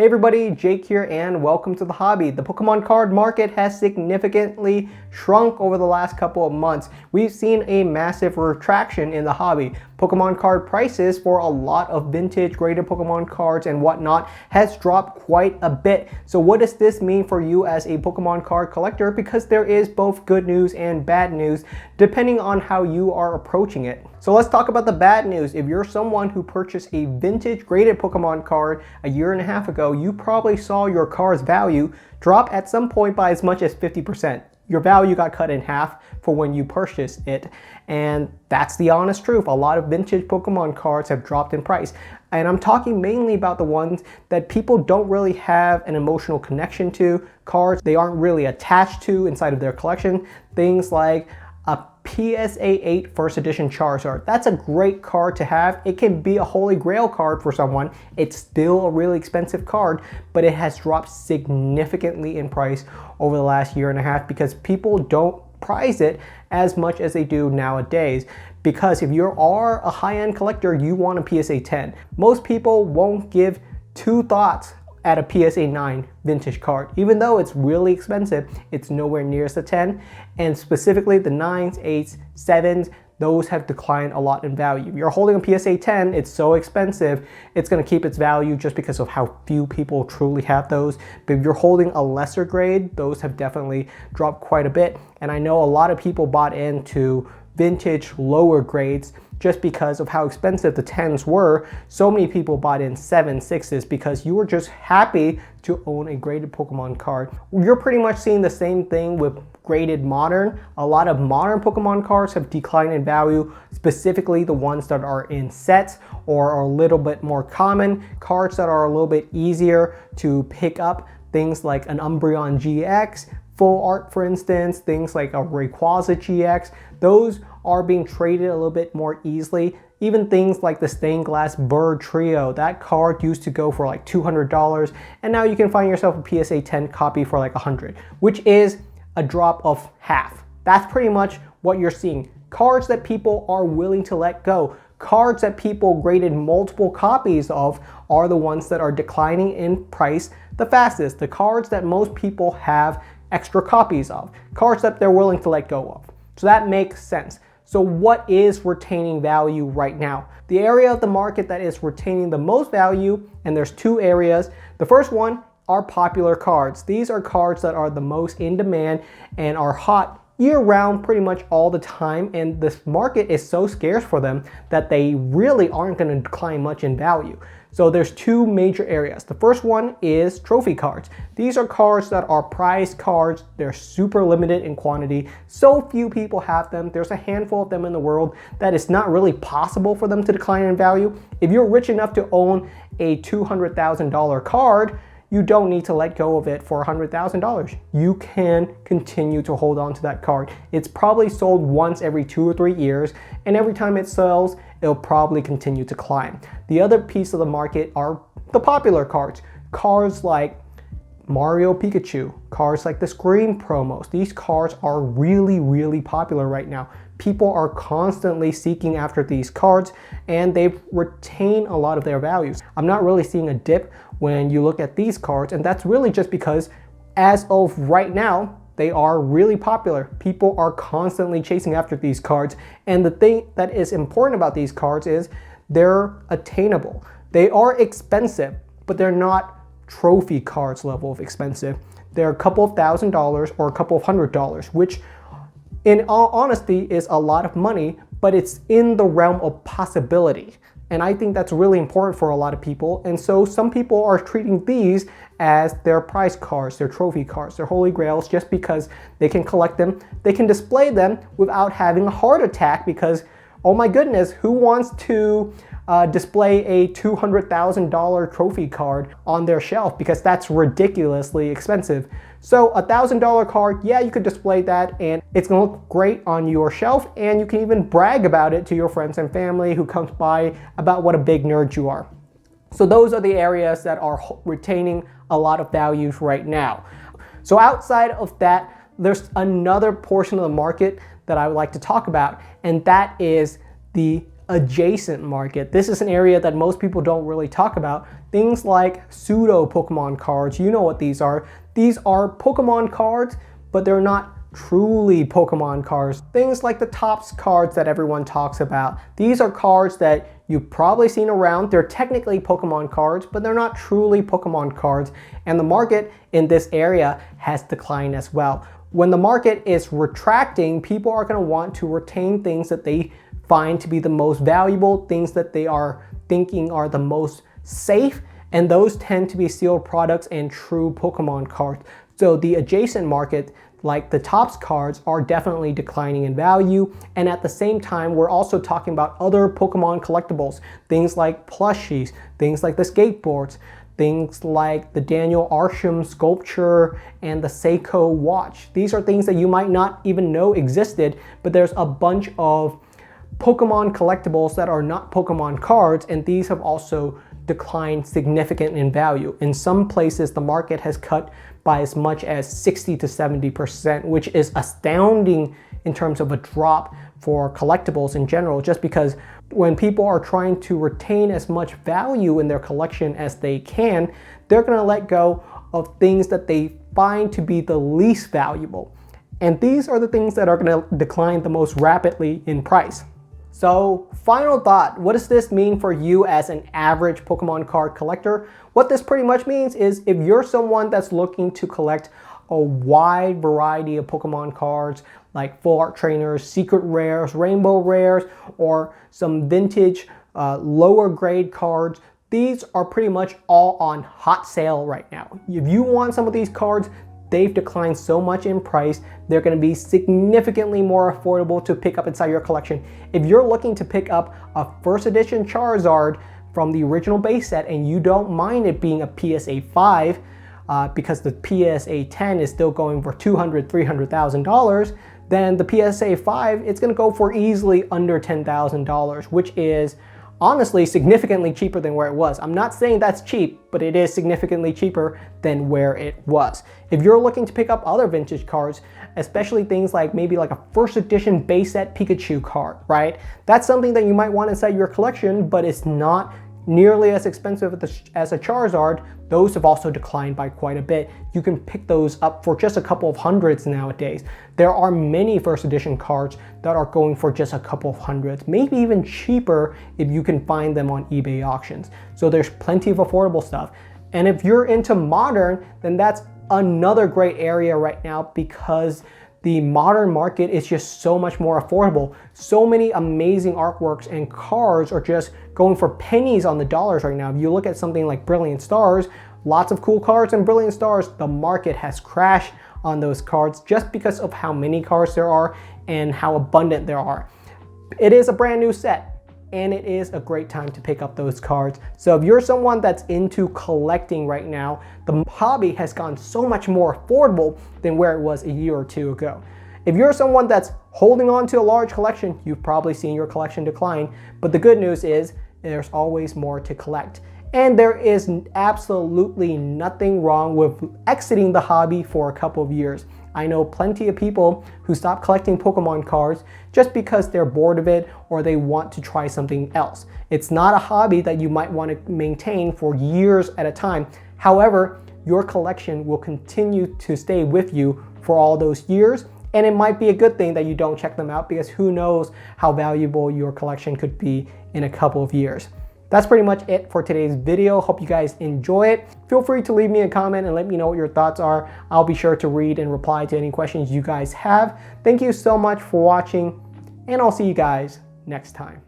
Hey everybody, Jake here and welcome to the hobby. The Pokemon card market has significantly shrunk over the last couple of months. We've seen a massive retraction in the hobby. Pokemon card prices for a lot of vintage graded Pokemon cards and whatnot has dropped quite a bit. So what does this mean for you as a Pokemon card collector? Because there is both good news and bad news depending on how you are approaching it. So let's talk about the bad news. If you're someone who purchased a vintage graded Pokemon card a year and a half ago, you probably saw your card's value drop at some point by as much as 50%. Your value got cut in half for when you purchased it. And that's the honest truth. A lot of vintage Pokemon cards have dropped in price. And I'm talking mainly about the ones that people don't really have an emotional connection to, cards they aren't really attached to inside of their collection. Things like a PSA 8 First Edition Charizard. That's a great card to have. It can be a holy grail card for someone. It's still a really expensive card, but it has dropped significantly in price over the last year and a half because people don't prize it as much as they do nowadays. Because if you are a high-end collector, you want a PSA 10. Most people won't give two thoughts at a PSA 9 vintage card. Even though it's really expensive, it's nowhere near as a 10. And specifically the 9s, 8s, 7s, those have declined a lot in value. If you're holding a PSA 10, it's so expensive, it's gonna keep its value just because of how few people truly have those. But if you're holding a lesser grade, those have definitely dropped quite a bit. And I know a lot of people bought into vintage lower grades just because of how expensive the 10s were. So many people bought in 7s, 6s because you were just happy to own a graded Pokemon card. You're pretty much seeing the same thing with graded modern. A lot of modern Pokemon cards have declined in value, specifically the ones that are in sets or are a little bit more common. Cards that are a little bit easier to pick up, things like an Umbreon GX, full art for instance, things like a Rayquaza GX, those are being traded a little bit more easily. Even things like the Stained Glass Bird Trio, that card used to go for like $200 and now you can find yourself a PSA 10 copy for like $100, which is a drop of half. That's pretty much what you're seeing. Cards that people are willing to let go, cards that people graded multiple copies of are the ones that are declining in price the fastest. The cards that most people have extra copies of, cards that they're willing to let go of. So that makes sense. So what is retaining value right now? The area of the market that is retaining the most value, and there's two areas. The first one are popular cards. These are cards that are the most in demand and are hot year-round pretty much all the time, and this market is so scarce for them that they really aren't going to decline much in value. So there's two major areas. The first one is trophy cards. These are cards that are prized cards. They're super limited in quantity. So few people have them. There's a handful of them in the world that it's not really possible for them to decline in value. If you're rich enough to own a $200,000 card, you don't need to let go of it for $100,000. You can continue to hold on to that card. It's probably sold once every 2 or 3 years, and every time it sells, it'll probably continue to climb. The other piece of the market are the popular cards. Cards like Mario Pikachu, cards like the Scream promos. These cards are really, really popular right now. People are constantly seeking after these cards and they've retained a lot of their values. I'm not really seeing a dip when you look at these cards, and that's really just because as of right now, they are really popular. People are constantly chasing after these cards, and the thing that is important about these cards is they're attainable. They are expensive, but they're not trophy cards level of expensive. They're a couple of $1,000s or a couple of $100s, which in all honesty is a lot of money, but it's in the realm of possibility. And I think that's really important for a lot of people. And so some people are treating these as their prize cards, their trophy cards, their holy grails, just because they can collect them. They can display them without having a heart attack because, oh my goodness, who wants to display a $200,000 trophy card on their shelf? Because that's ridiculously expensive. So a $1,000 card, yeah, you could display that and it's gonna look great on your shelf, and you can even brag about it to your friends and family who comes by about what a big nerd you are. So those are the areas that are retaining a lot of values right now. So outside of that, there's another portion of the market that I would like to talk about, and that is the adjacent market. This is an area that most people don't really talk about. Things like pseudo Pokemon cards, you know what these are. These are Pokemon cards, but they're not truly Pokemon cards. Things like the Topps cards that everyone talks about. These are cards that you've probably seen around. They're technically Pokemon cards, but they're not truly Pokemon cards. And the market in this area has declined as well. When the market is retracting, people are going to want to retain things that they find to be the most valuable, things that they are thinking are the most safe, and those tend to be sealed products and true Pokemon cards. So the adjacent market, like the Topps cards, are definitely declining in value. And at the same time, we're also talking about other Pokemon collectibles, things like plushies, things like the skateboards, things like the Daniel Arsham sculpture and the Seiko watch. These are things that you might not even know existed, but there's a bunch of Pokemon collectibles that are not Pokemon cards, and these have also declined significantly in value. In some places, the market has cut by as much as 60 to 70%, which is astounding in terms of a drop for collectibles in general, just because when people are trying to retain as much value in their collection as they can, they're going to let go of things that they find to be the least valuable. And these are the things that are going to decline the most rapidly in price. So, final thought, what does this mean for you as an average Pokemon card collector? What this pretty much means is if you're someone that's looking to collect a wide variety of Pokemon cards, like full art trainers, secret rares, rainbow rares, or some vintage lower grade cards, these are pretty much all on hot sale right now. If you want some of these cards, they've declined so much in price, they're going to be significantly more affordable to pick up inside your collection. If you're looking to pick up a first edition Charizard from the original base set and you don't mind it being a PSA 5, because the PSA 10 is still going for $200,000, $300,000, then the PSA 5, it's going to go for easily under $10,000, which is honestly significantly cheaper than where it was. I'm not saying that's cheap, but it is significantly cheaper than where it was. If you're looking to pick up other vintage cards, especially things like maybe like a first edition base set Pikachu card, right? That's something that you might want inside your collection, but it's not nearly as expensive as a Charizard. Those have also declined by quite a bit. You can pick those up for just a couple of hundreds nowadays. There are many first edition cards that are going for just a couple of hundreds, maybe even cheaper if you can find them on eBay auctions. So there's plenty of affordable stuff. And if you're into modern, then that's another great area right now, because the modern market is just so much more affordable. So many amazing artworks and cards are just going for pennies on the dollars right now. If you look at something like Brilliant Stars, lots of cool cards in Brilliant Stars, the market has crashed on those cards just because of how many cards there are and how abundant there are. It is a brand new set, and it is a great time to pick up those cards. So if you're someone that's into collecting right now, the hobby has gone so much more affordable than where it was a year or two ago. If you're someone that's holding on to a large collection, you've probably seen your collection decline, but the good news is there's always more to collect. And there is absolutely nothing wrong with exiting the hobby for a couple of years. I know plenty of people who stop collecting Pokemon cards just because they're bored of it or they want to try something else. It's not a hobby that you might want to maintain for years at a time. However, your collection will continue to stay with you for all those years, and it might be a good thing that you don't check them out, because who knows how valuable your collection could be in a couple of years. That's pretty much it for today's video. Hope you guys enjoy it. Feel free to leave me a comment and let me know what your thoughts are. I'll be sure to read and reply to any questions you guys have. Thank you so much for watching, and I'll see you guys next time.